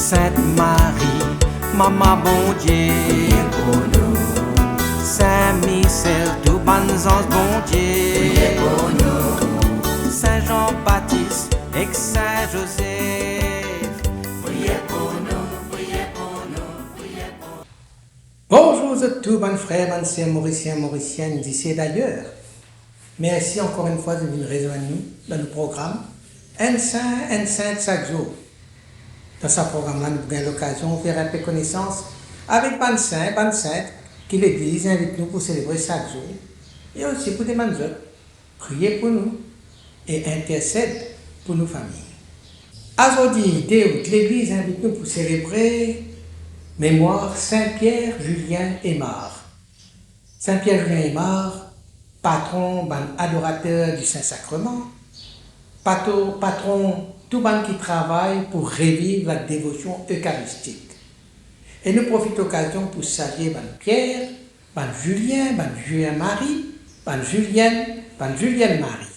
Sainte Marie, Maman bon Dieu, priez pour nous, Saint Michel, tout bon ange bon Dieu, priez pour nous, Saint Jean-Baptiste et Saint Joseph. priez pour nous, priez pour nous, priez pour nous. Bonjour à tous, bonnes frères, bonnes sœurs, Mauriciens, Mauriciennes d'ici et d'ailleurs. Merci encore une fois de venir rejoindre nous dans le programme Un Saint chaque jour. Dans ce programme-là, nous avons l'occasion de faire un peu connaissance avec bonnes saints, bonnes saintes qui l'Église invite nous pour célébrer chaque jour et aussi pour demander autres, prier pour nous et intercède pour nos familles. Aujourd'hui, l'Église invite nous pour célébrer mémoire Saint-Pierre Julien Aymar. Saint-Pierre Julien Aymar, patron, adorateur du Saint-Sacrement, patron tout le monde qui travaille pour revivre la dévotion eucharistique. Et nous profitons de l'occasion pour saluer Pierre, Julien Marie, Julienne Marie.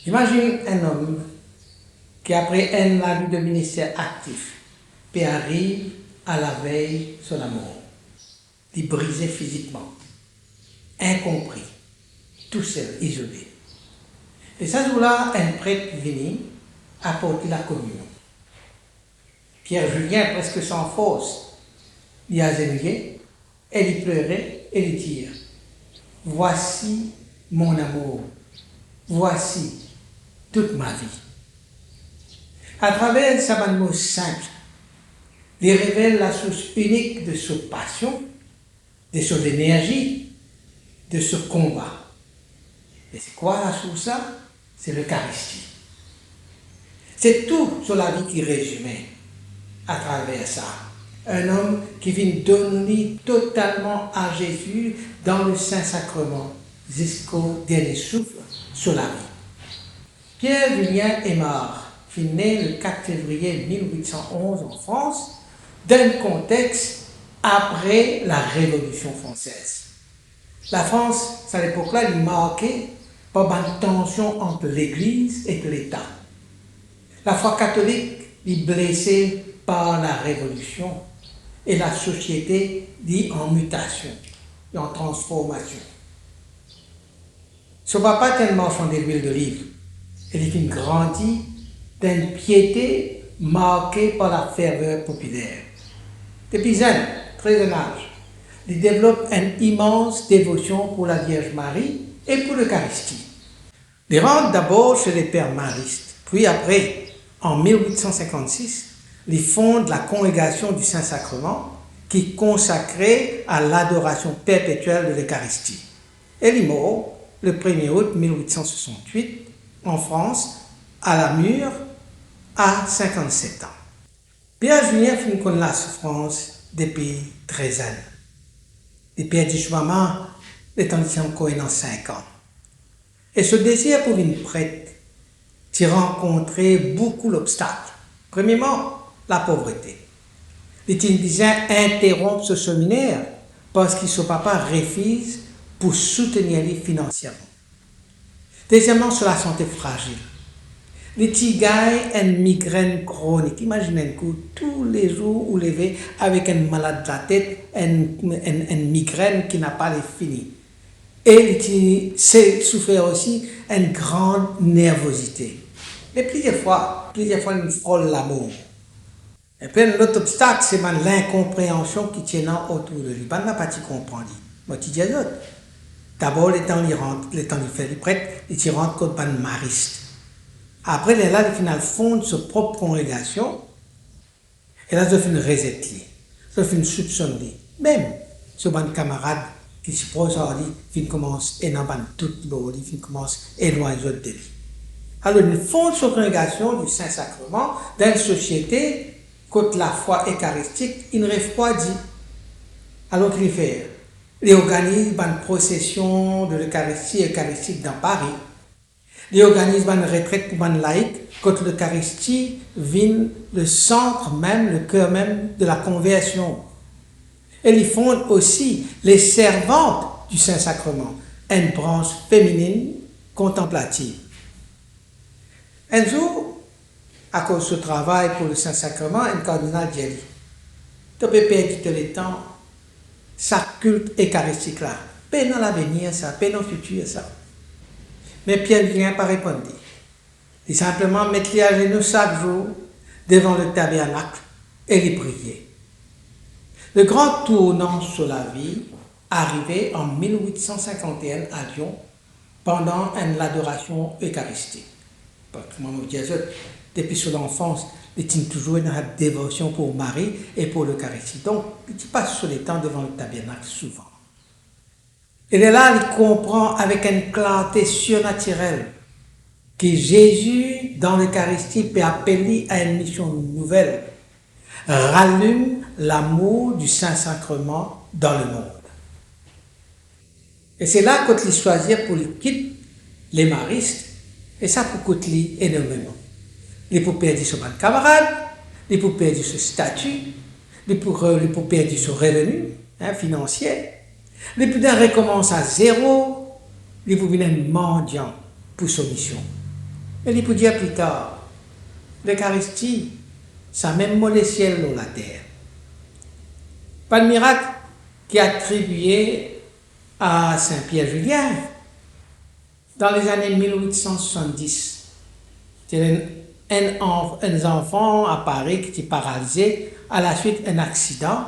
Imagine un homme qui après un an de ministère actif, puis arrive à la veille sur la mort. Il est brisé physiquement, incompris, tout seul, isolé. Et ce jour-là, un prêtre venu apporter la communion. Pierre Julien, presque sans force, il a agenouillé, et il pleurait, et il dit « Voici mon amour, voici toute ma vie. » À travers sa mot simple, il révèle la source unique de sa passion, de son énergie, de ce combat. Et c'est quoi la source? C'est l'Eucharistie. C'est tout sur la vie qui résumait à travers ça. Un homme qui vient donner totalement à Jésus dans le Saint-Sacrement jusqu'au dernier souffle sur la vie. Pierre Julien Aymar fut né le 4 février 1811 en France, dans un contexte après la Révolution française. La France, à l'époque-là, est marquée par une tension entre l'Église et l'État. La foi catholique est blessée par la Révolution et la société est en mutation, en transformation. Son papa était un marchand d'huile d'olive. Il a grandi dans une piété marquée par la ferveur populaire. Depuis jeune, très jeune âge, il développe une immense dévotion pour la Vierge Marie et pour l'Eucharistie. Il rentre d'abord chez les pères maristes, puis après, en 1856, il fonde la Congrégation du Saint-Sacrement qui est consacrée à l'adoration perpétuelle de l'Eucharistie. Il est mort le 1er août 1868 en France, à la Mure, à 57 ans. Pierre Julien finit connaître la souffrance depuis 13 ans. Il perd du maman, il est encore dans 5 ans. Et ce désir pour une prêtre, tu rencontrais beaucoup d'obstacles. Premièrement, la pauvreté. Il disait interrompre ce séminaire parce que son papa refuse pour soutenir lui financièrement. Deuxièmement, sur la santé fragile. Les petits gars une migraine chronique. Imaginez un coup, tous les jours où lever avec un malade de la tête, une migraine qui n'a pas les fini. Et il souffert aussi une grande nervosité. Et plusieurs fois, il frôle l'amour. Et puis l'autre obstacle, c'est l'incompréhension qui tient autour de lui. Il n'a pas compris. Moi, tu dis à l'autre. D'abord, le temps il fait le prêtre, il rentre comme un mariste. Après, il est là, il fonde sa propre congrégation. Et là, il fait une reset. Il fait une soupçonne. Même, ce bon camarade qui se pose à lui, il commence à énormer toute l'eau, il commence à éloigner de lui. Alors, il fonde sa congrégation du Saint-Sacrement dans une société, contre la foi eucharistique, il ne rêve pas dit. Alors qu'il fait, il organise une procession de l'Eucharistie eucharistique dans Paris. Il organise une retraite pour une laïque, contre l'Eucharistie vient le centre même, le cœur même de la conversion. Et il fonde aussi les servantes du Saint-Sacrement, une branche féminine contemplative. Un jour, à cause du travail pour le Saint-Sacrement, un cardinal dit, tu peux perdre tout le temps, ça culte eucharistique là, peine dans l'avenir ça, peine dans le futur ça. Mais Pierre ne vient pas répondre. Il simplement mettre les à genoux chaque jour devant le tabernacle et les prier. Le grand tournant sur la vie arrivait en 1851 à Lyon pendant l'adoration eucharistique. Parce que moi, je dis, depuis son enfance, il tient toujours une dévotion pour Marie et pour l'Eucharistie. Donc, il passe sur les temps devant le tabernacle souvent. Et là, il comprend avec une clarté surnaturelle que Jésus, dans l'Eucharistie, peut appeler à une mission nouvelle, rallume l'amour du Saint-Sacrement dans le monde. Et c'est là qu'il choisit pour quitter les maristes, et ça pour coûter énormément. Il peut perdre son camarade, il peut perdre son statut, il peut perdre son revenu financier, il peut recommencer à zéro, il peut devenir mendiant pour son mission. Et il peut dire plus tard, l'Eucharistie, ça même le ciel dans la terre. Pas de miracle qui est attribué à Saint-Pierre-Julien. Dans les années 1870, c'était un enfant à Paris qui était paralysé à la suite d'un accident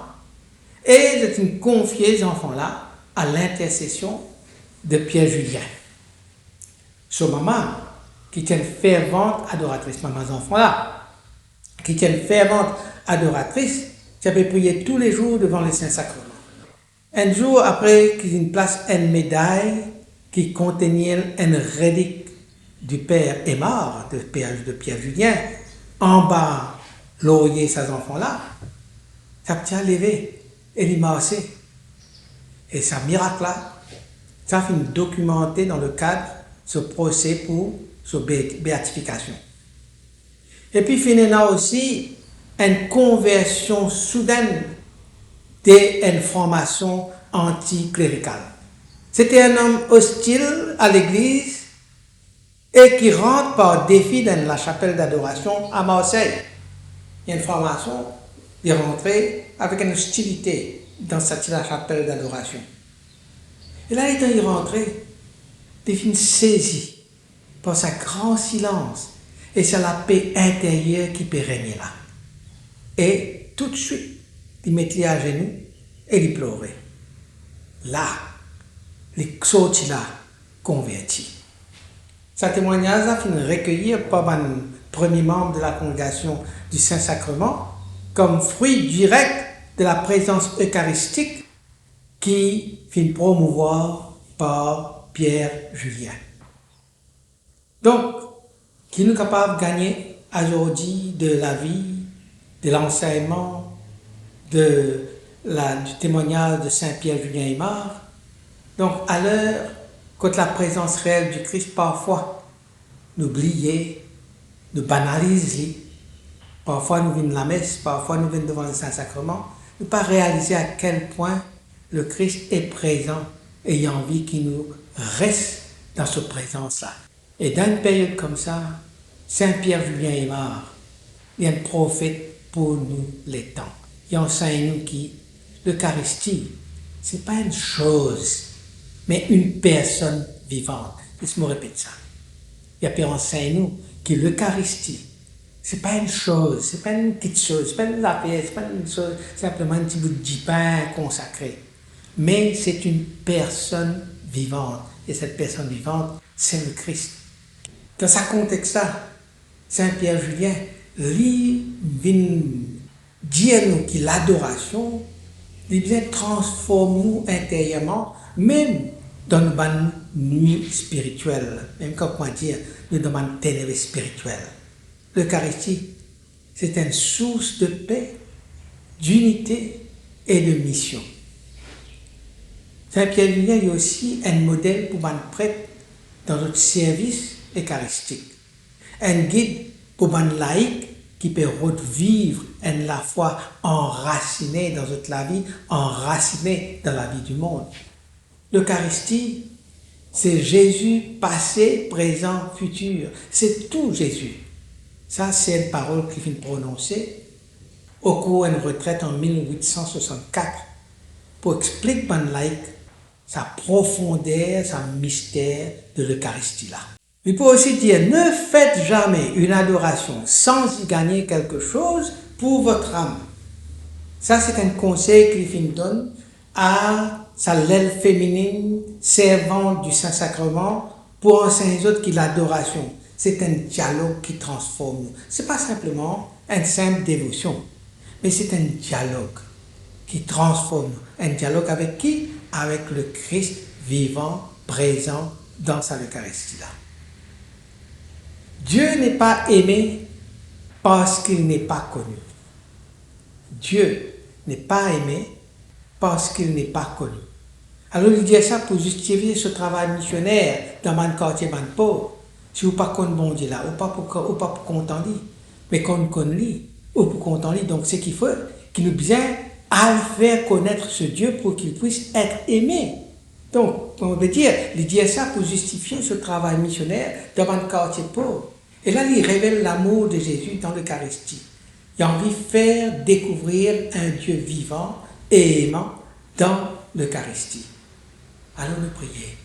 et il confié cet enfant-là à l'intercession de Pierre-Julien. Sa maman, qui était une fervente adoratrice, maman des enfants-là, qui était une fervente adoratrice, qui avait prié tous les jours devant le Saint-Sacrement. Un jour après qu'il place une médaille qui contenait une relique du Père Aymar, de Pierre-Julien, en bas, l'oreiller de ces enfants-là, ça tient levé et il marchait. Et ce miracle-là, ça fait documenté dans le cadre de ce procès pour sa béatification. Et puis, finalement aussi, une conversion soudaine d'une formation anticléricale. C'était un homme hostile à l'église et qui rentre par défi dans la chapelle d'adoration à Marseille. Il y a une formation, il est rentré avec une hostilité dans cette chapelle d'adoration. Et là, il est rentré, il est saisi par sa grand silence et c'est la paix intérieure qui peut régner là. Et tout de suite, il met les à genoux et il pleurait. Là, les sortis là, convertis. Ce témoignage a fini recueilli par un premier membre de la congrégation du Saint-Sacrement comme fruit direct de la présence eucharistique qui finit promouvoir par Pierre-Julien. Donc, qui nous est capable de gagner aujourd'hui de la vie, de l'enseignement, du témoignage de Saint-Pierre-Julien Aymar. Donc, à l'heure, quand la présence réelle du Christ, parfois, nous oublie, nous banalise, parfois nous venons de la messe, parfois nous venons devant le Saint-Sacrement, nous ne pas réaliser à quel point le Christ est présent et il a envie qu'il nous reste dans cette présence-là. Et dans une période comme ça, Saint-Pierre-Julien Aymar, il est un prophète pour nous les temps. Il enseigne nous qui l'Eucharistie, ce n'est pas une chose, mais une personne vivante. Je me répète ça. Il a pu enseigner nous que l'Eucharistie, ce n'est pas une chose, ce n'est pas une petite chose, ce n'est pas une affaire, ce n'est pas une chose, simplement un petit bout de pain consacré. Mais c'est une personne vivante. Et cette personne vivante, c'est le Christ. Dans ce contexte-là, Saint-Pierre-Julien, lui, vient dire nous que l'adoration, il vient transformer nous intérieurement, même dans une bonne nuit spirituelle, même comme on dit, dans une ténèbres spirituelle. L'Eucharistie, c'est une source de paix, d'unité et de mission. Saint-Pierre-Julien est aussi un modèle pour un prêtre dans notre service eucharistique, un guide pour un laïc qui peut revivre la foi enracinée dans toute la vie, enracinée dans la vie du monde. L'Eucharistie, c'est Jésus passé, présent, futur. C'est tout Jésus. Ça, c'est une parole qu'il vient prononcer au cours d'une retraite en 1864 pour expliquer sa profondeur, sa mystère de l'Eucharistie là. Il peut aussi dire, ne faites jamais une adoration sans y gagner quelque chose pour votre âme. Ça, c'est un conseil qu'il donne à sa l'aile féminine servante du Saint-Sacrement pour enseigner aux autres que l'adoration, c'est un dialogue qui transforme nous. Ce n'est pas simplement une simple dévotion, mais c'est un dialogue qui transforme nous. Un dialogue avec qui? Avec le Christ vivant, présent dans sa Eucharistie là. Dieu n'est pas aimé parce qu'il n'est pas connu. Dieu n'est pas aimé parce qu'il n'est pas connu. Alors il dit ça pour justifier ce travail missionnaire dans mon quartier, mon pauvre. Si vous ne pas connaissez bon Dieu là, ou pas pour content lui, mais qu'on connaît lui, ou pour content lui. Donc ce qu'il faut, qu'il nous bien à le faire connaître ce Dieu pour qu'il puisse être aimé. Donc, on veut dire, il dit ça pour justifier ce travail missionnaire dans mon quartier pauvre. Et là, il révèle l'amour de Jésus dans l'Eucharistie. Il a envie de faire découvrir un Dieu vivant et aimant dans l'Eucharistie. Allons nous prier.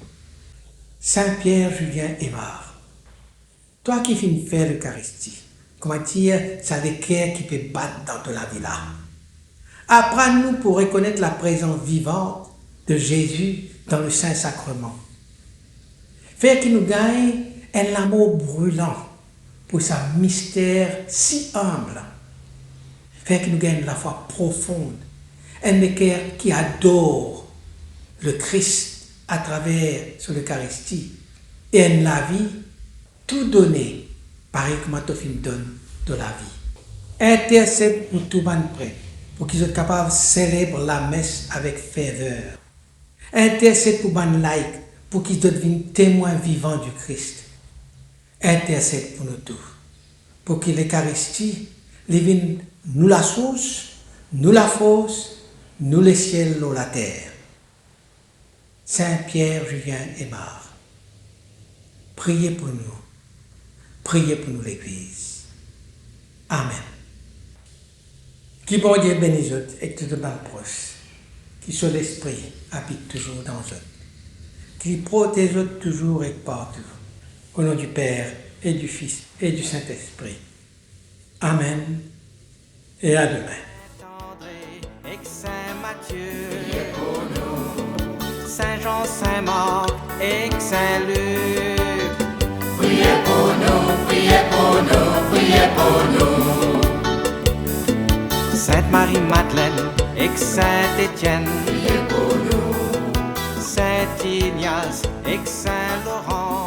Saint Pierre Julien Aymar, toi qui viens de faire l'Eucharistie, comment dire, ça des cœurs qui peut battre dans la vie là. Apprends-nous pour reconnaître la présence vivante de Jésus dans le Saint-Sacrement. Faire qu'il nous gagne un amour brûlant pour sa mystère si humble. Faire qu'il nous gagne la foi profonde, un cœur qui adore le Christ à travers l'Eucharistie et en la vie, tout donner, pareil comme tu donne de la vie. Intercède pour tout le monde prêt, pour qu'ils soient capables de célébrer la messe avec ferveur. Intercède pour les laïcs, pour qu'ils deviennent témoins vivants du Christ. Intercède pour nous tous, pour que l'Eucharistie devienne nous la source, nous la force, nous le ciel, nous la terre. Saint Pierre Julien Aymar, priez pour nous l'Église. Amen. Qui bon Dieu bénisse et tout de mal proche, qui sur l'Esprit habite toujours dans eux, qui protège toujours et partout. Au nom du Père et du Fils et du Saint-Esprit. Amen et à demain. Et que Saint Matthieu, Saint Jean, Saint Marc et que Saint Luc, priez pour nous, priez pour nous, priez pour nous. Sainte Marie-Madeleine et que Saint Étienne, Priez pour nous, Saint Ignace et que Saint Laurent.